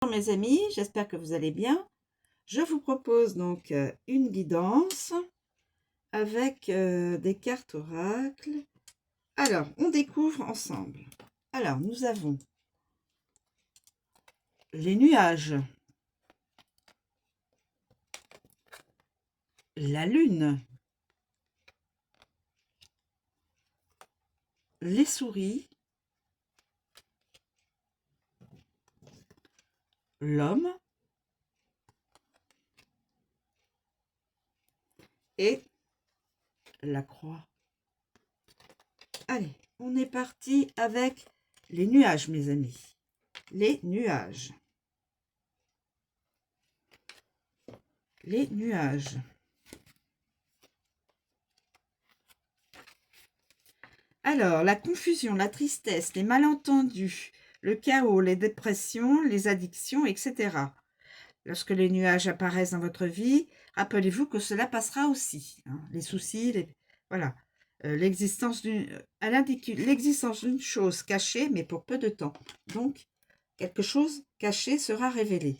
Bonjour mes amis, j'espère que vous allez bien. Je vous propose donc une guidance avec des cartes oracles. Alors, on découvre ensemble. Alors, nous avons les nuages, la lune, les souris, l'homme et la croix. Allez, on est parti avec les nuages, mes amis. Les nuages. Les nuages. Alors, la confusion, la tristesse, les malentendus, le chaos, les dépressions, les addictions, etc. Lorsque les nuages apparaissent dans votre vie, rappelez-vous que cela passera aussi. Hein, les soucis, voilà. L'existence elle indique l'existence d'une chose cachée, mais pour peu de temps. Donc, quelque chose caché sera révélé.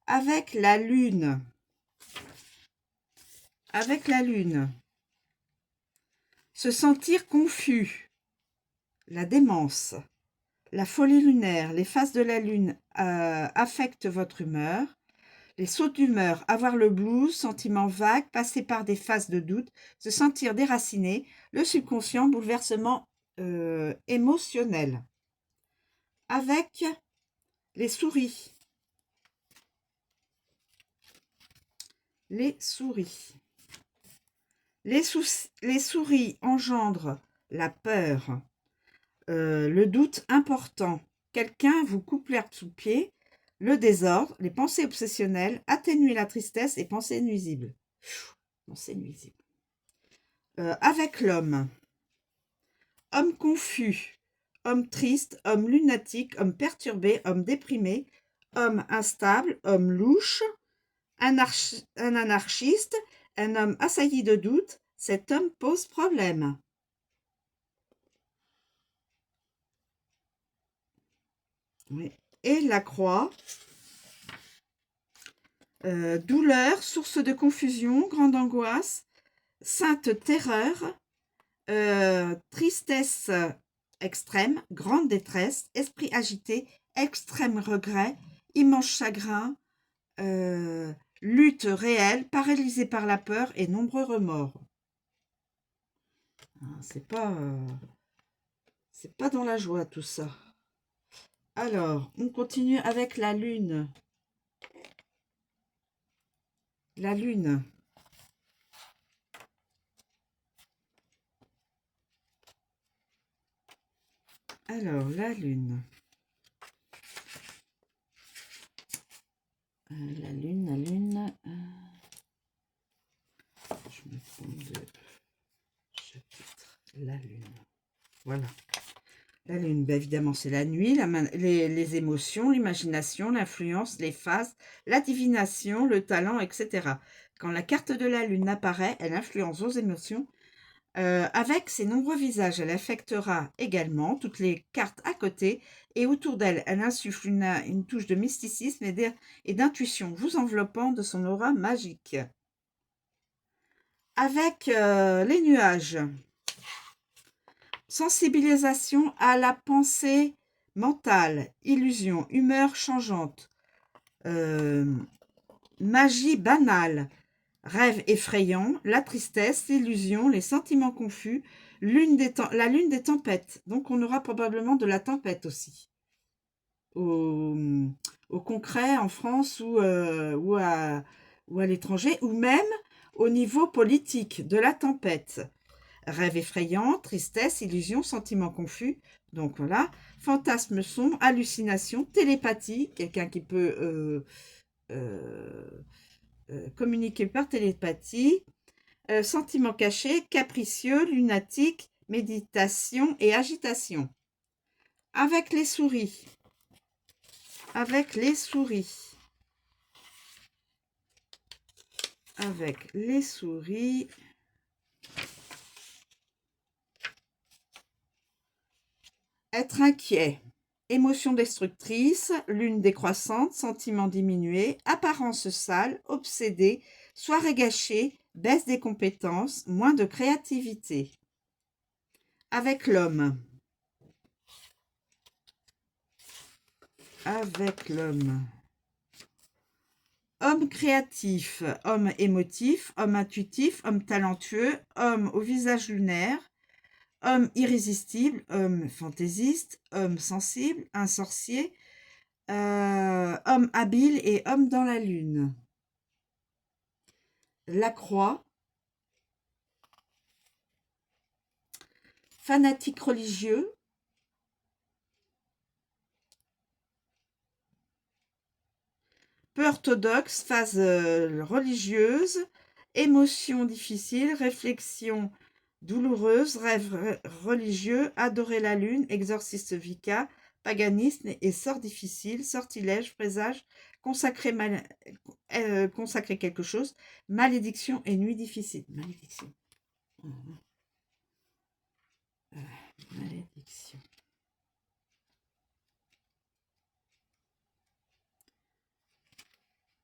Avec la lune, se sentir confus, la démence, la folie lunaire, les phases de la lune affectent votre humeur. Les sauts d'humeur, avoir le blues, sentiments vagues, passer par des phases de doute, se sentir déraciné, le subconscient, bouleversement émotionnel. Avec les souris. Les souris. Les souris engendrent la peur, le doute important. Quelqu'un vous coupe l'herbe sous le pied, le désordre, les pensées obsessionnelles, atténuer la tristesse et pensées nuisibles. Pensées nuisibles. Avec l'homme. Homme confus, homme triste, homme lunatique, homme perturbé, homme déprimé, homme instable, homme louche, un anarchiste, un homme assailli de doutes, cet homme pose problème. Oui. Et la croix. Douleur, source de confusion, grande angoisse, sainte terreur, tristesse extrême, grande détresse, esprit agité, extrême regret, immense chagrin, lutte réelle, paralysé par la peur et nombreux remords. C'est pas dans la joie tout ça. Alors, on continue avec la lune. La lune. Alors, la lune. La lune. Je me trompe de chapitre. La lune. Voilà. La lune, bien évidemment, c'est la nuit, les émotions, l'imagination, l'influence, les phases, la divination, le talent, etc. Quand la carte de la lune apparaît, elle influence vos émotions. Avec ses nombreux visages, elle affectera également toutes les cartes à côté et autour d'elle, elle insuffle une touche de mysticisme et d'intuition, vous enveloppant de son aura magique. Avec les nuages, sensibilisation à la pensée mentale, illusion, humeur changeante, magie banale, rêve effrayant, la tristesse, l'illusion, les sentiments confus, la lune des tempêtes. Donc on aura probablement de la tempête aussi. Au concret, en France ou à l'étranger, ou même au niveau politique, de la tempête. Rêve effrayant, tristesse, illusion, sentiments confus. Donc voilà, fantasmes sombres, hallucinations, télépathie, quelqu'un qui peut communiquer par télépathie, sentiments cachés, capricieux, lunatique, méditation et agitation. Avec les souris. Avec les souris. Avec les souris. Être inquiet. Émotion destructrice, lune décroissante, sentiment diminué, apparence sale, obsédé, soirée gâchée, baisse des compétences, moins de créativité. Avec l'homme. Avec l'homme. Homme créatif, homme émotif, homme intuitif, homme talentueux, homme au visage lunaire, homme irrésistible, homme fantaisiste, homme sensible, un sorcier, homme habile et homme dans la lune. La croix. Fanatique religieux. Peu orthodoxe, phase religieuse, émotion difficile, réflexion douloureuse, rêve religieux, adorer la lune, exorciste Wicca, paganisme et sort difficile, sortilège, présage, consacrer quelque chose, malédiction et nuit difficile. Malédiction. Malédiction.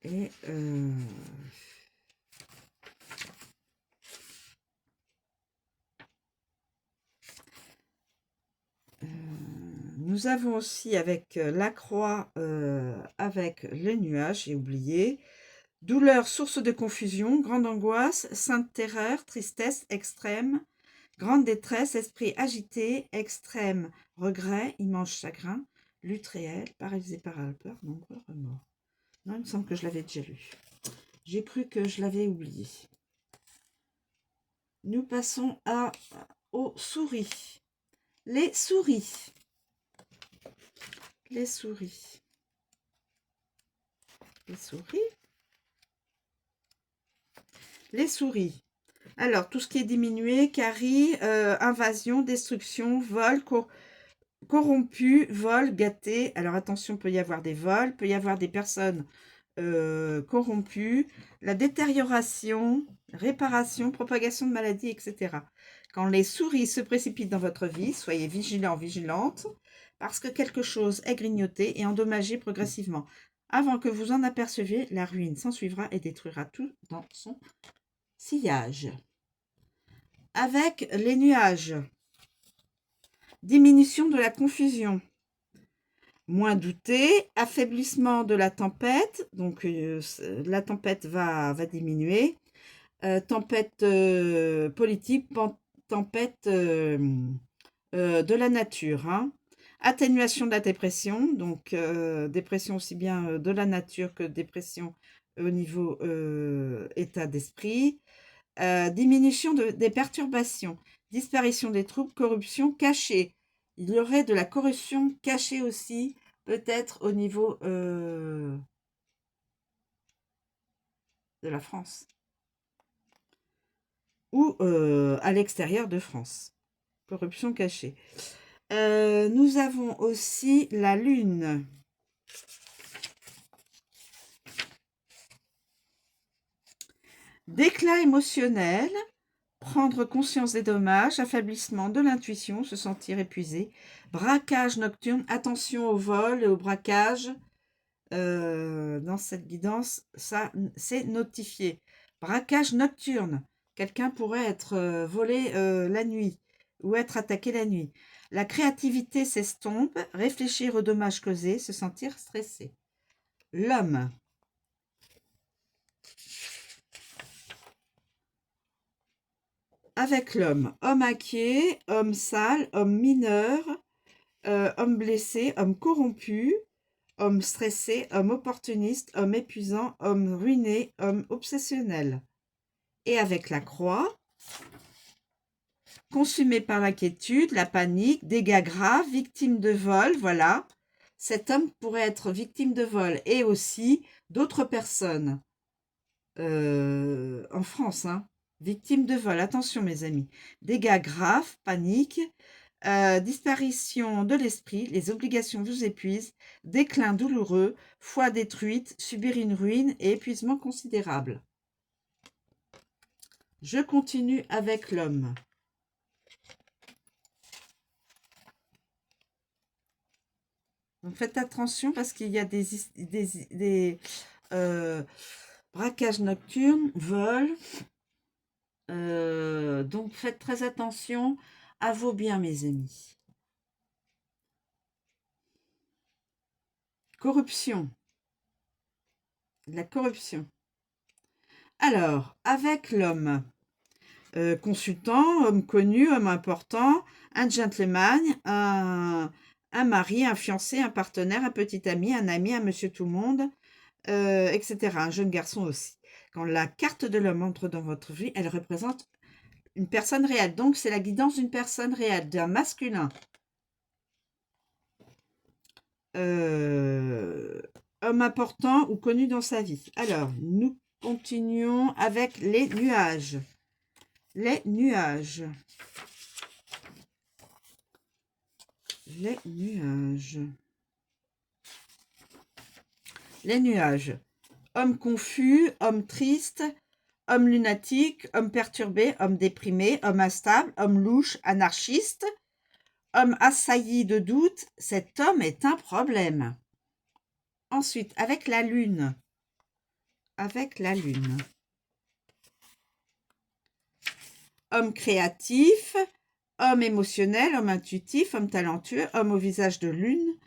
Et nous avons aussi avec la croix, avec les nuages, j'ai oublié. Douleur, source de confusion, grande angoisse, sainte terreur, tristesse extrême, grande détresse, esprit agité, extrême regret, immense chagrin, lutte réelle, paralysé par la peur, nombreux remords. Non, il me semble que je l'avais déjà lu. J'ai cru que je l'avais oublié. Nous passons aux souris. Les souris. Les souris. Les souris. Les souris. Alors, tout ce qui est diminué, carie, invasion, destruction, vol, corrompu, vol, gâté. Alors, attention, peut y avoir des vols, peut y avoir des personnes corrompues, la détérioration, réparation, propagation de maladies, etc. Quand les souris se précipitent dans votre vie, soyez vigilants, vigilantes, parce que quelque chose est grignoté et endommagé progressivement. Avant que vous en aperceviez, la ruine s'ensuivra et détruira tout dans son sillage. Avec les nuages. Diminution de la confusion. Moins douter, affaiblissement de la tempête, donc la tempête va diminuer. Tempête politique, tempête de la nature. Hein. Atténuation de la dépression, donc dépression aussi bien de la nature que dépression au niveau état d'esprit. Diminution des perturbations, disparition des troubles, corruption cachée. Il y aurait de la corruption cachée aussi, peut-être au niveau de la France ou à l'extérieur de France. Corruption cachée. Nous avons aussi la lune. Déclin émotionnel, prendre conscience des dommages, affaiblissement de l'intuition, se sentir épuisé, braquage nocturne, attention au vol et au braquage. Dans cette guidance, ça c'est notifié. Braquage nocturne, quelqu'un pourrait être volé la nuit ou être attaqué la nuit. La créativité s'estompe, réfléchir aux dommages causés, se sentir stressé. L'homme. Avec l'homme, homme inquiet, homme sale, homme mineur, homme blessé, homme corrompu, homme stressé, homme opportuniste, homme épuisant, homme ruiné, homme obsessionnel. Et avec la croix, consumé par l'inquiétude, la panique, dégâts graves, victime de vol, voilà. Cet homme pourrait être victime de vol et aussi d'autres personnes en France, hein. Victime de vol, attention mes amis. Dégâts graves, panique, disparition de l'esprit, les obligations vous épuisent, déclin douloureux, foi détruite, subir une ruine et épuisement considérable. Je continue avec l'homme. Donc faites attention parce qu'il y a des braquages nocturnes, vols. Donc faites très attention à vos biens, mes amis. Corruption. La corruption. Alors, avec l'homme, consultant, homme connu, homme important, un gentleman, un mari, un fiancé, un partenaire, un petit ami, un monsieur tout le monde, etc. Un jeune garçon aussi. Quand la carte de l'homme entre dans votre vie, elle représente une personne réelle. Donc, c'est la guidance d'une personne réelle, d'un masculin. Homme important ou connu dans sa vie. Alors, nous continuons avec les nuages. Les nuages. Les nuages. Les nuages. Homme confus, homme triste, homme lunatique, homme perturbé, homme déprimé, homme instable, homme louche, anarchiste, homme assailli de doute. Cet homme est un problème. Ensuite, avec la lune. Avec la lune. Homme créatif, homme émotionnel, homme intuitif, homme talentueux, homme au visage de lune,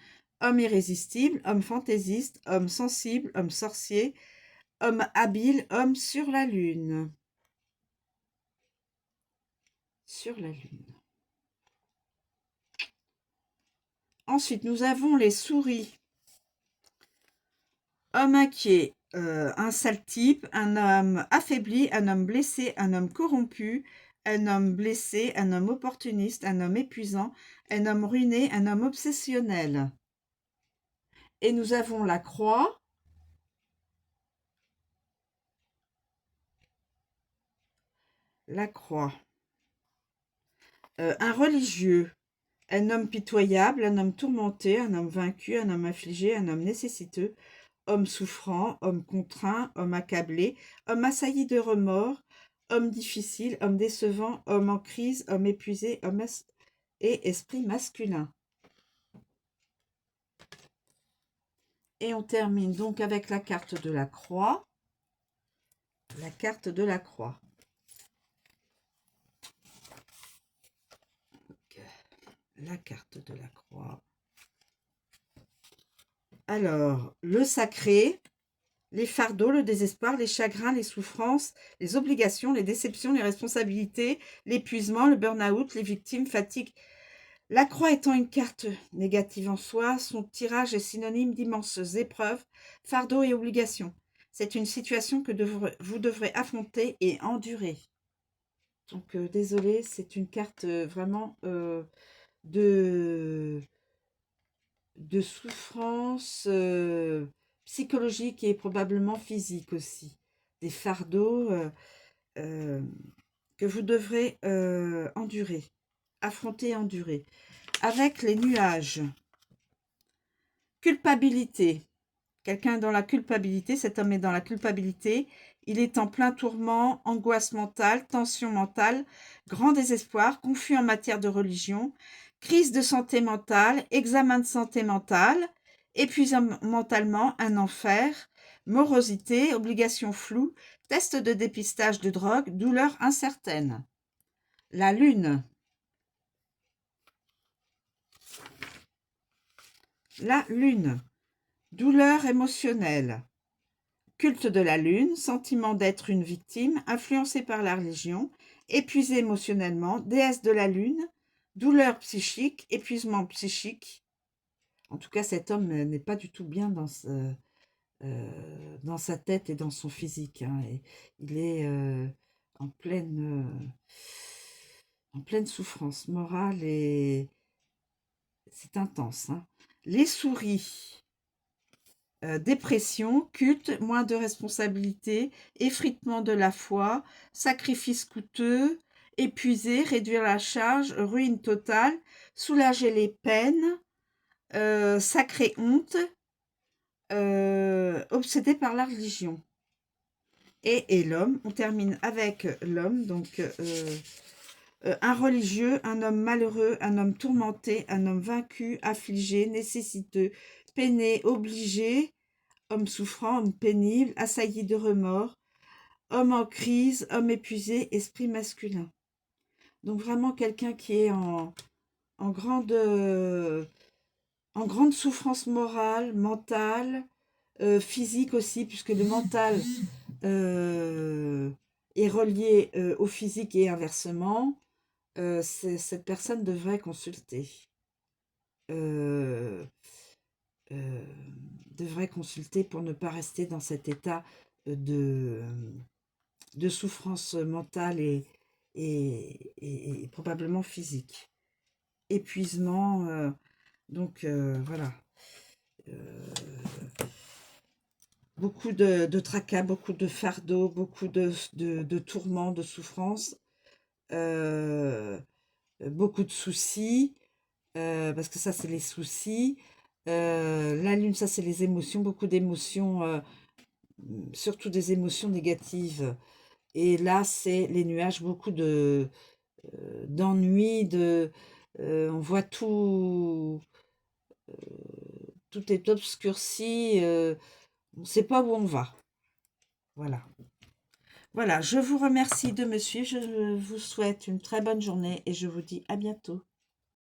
homme irrésistible, homme fantaisiste, homme sensible, homme sorcier, homme habile, homme sur la lune. Sur la lune. Ensuite, nous avons les souris. Homme inquiet, un sale type, un homme affaibli, un homme blessé, un homme corrompu, un homme blessé, un homme opportuniste, un homme épuisant, un homme ruiné, un homme obsessionnel. Et nous avons la croix. La croix. Un religieux, un homme pitoyable, un homme tourmenté, un homme vaincu, un homme affligé, un homme nécessiteux, homme souffrant, homme contraint, homme accablé, homme assailli de remords, homme difficile, homme décevant, homme en crise, homme épuisé, et esprit masculin. Et on termine donc avec la carte de la croix. La carte de la croix. La carte de la croix. Alors, le sacré, les fardeaux, le désespoir, les chagrins, les souffrances, les obligations, les déceptions, les responsabilités, l'épuisement, le burn-out, les victimes, fatigue. La croix étant une carte négative en soi, son tirage est synonyme d'immenses épreuves, fardeaux et obligations. C'est une situation que vous devrez affronter et endurer. Donc, désolé, c'est une carte vraiment de souffrance psychologique et probablement physique aussi. Des fardeaux que vous devrez endurer, affronter et endurer. Avec les nuages. Culpabilité. Quelqu'un dans la culpabilité, cet homme est dans la culpabilité. Il est en plein tourment, angoisse mentale, tension mentale, grand désespoir, confus en matière de religion, crise de santé mentale, examen de santé mentale, épuisant mentalement, un enfer, morosité, obligation floue, test de dépistage de drogue, douleur incertaine. La lune. La lune. Douleur émotionnelle. Culte de la lune, sentiment d'être une victime, influencé par la religion, épuisé émotionnellement, déesse de la lune, douleur psychique, épuisement psychique. En tout cas, cet homme n'est pas du tout bien dans sa tête et dans son physique. Hein. Et il est en pleine souffrance morale et c'est intense. Hein. Les souris. Dépression, culte, moins de responsabilité, effritement de la foi, sacrifice coûteux, épuisé, réduire la charge, ruine totale, soulager les peines, sacrée honte, obsédé par la religion. Et l'homme, on termine avec l'homme, donc Un religieux, un homme malheureux, un homme tourmenté, un homme vaincu, affligé, nécessiteux, peiné, obligé, homme souffrant, homme pénible, assailli de remords, homme en crise, homme épuisé, esprit masculin. Donc vraiment quelqu'un qui est en grande, euh, en grande souffrance morale, mentale, physique aussi, puisque le mental euh, est relié au physique et inversement. Cette personne devrait consulter. Euh, euh, Devrait consulter pour ne pas rester dans cet état de souffrance mentale et probablement physique. Épuisement, voilà. Euh, Beaucoup de tracas, beaucoup de fardeaux, beaucoup de tourments, de souffrances, euh, beaucoup de soucis, parce que ça, c'est les soucis. La lune, ça, c'est les émotions, beaucoup d'émotions, surtout des émotions négatives. Et là, c'est les nuages, beaucoup d'ennui, on voit tout est obscurci, on ne sait pas où on va. Voilà. Voilà, je vous remercie de me suivre, je vous souhaite une très bonne journée et je vous dis à bientôt.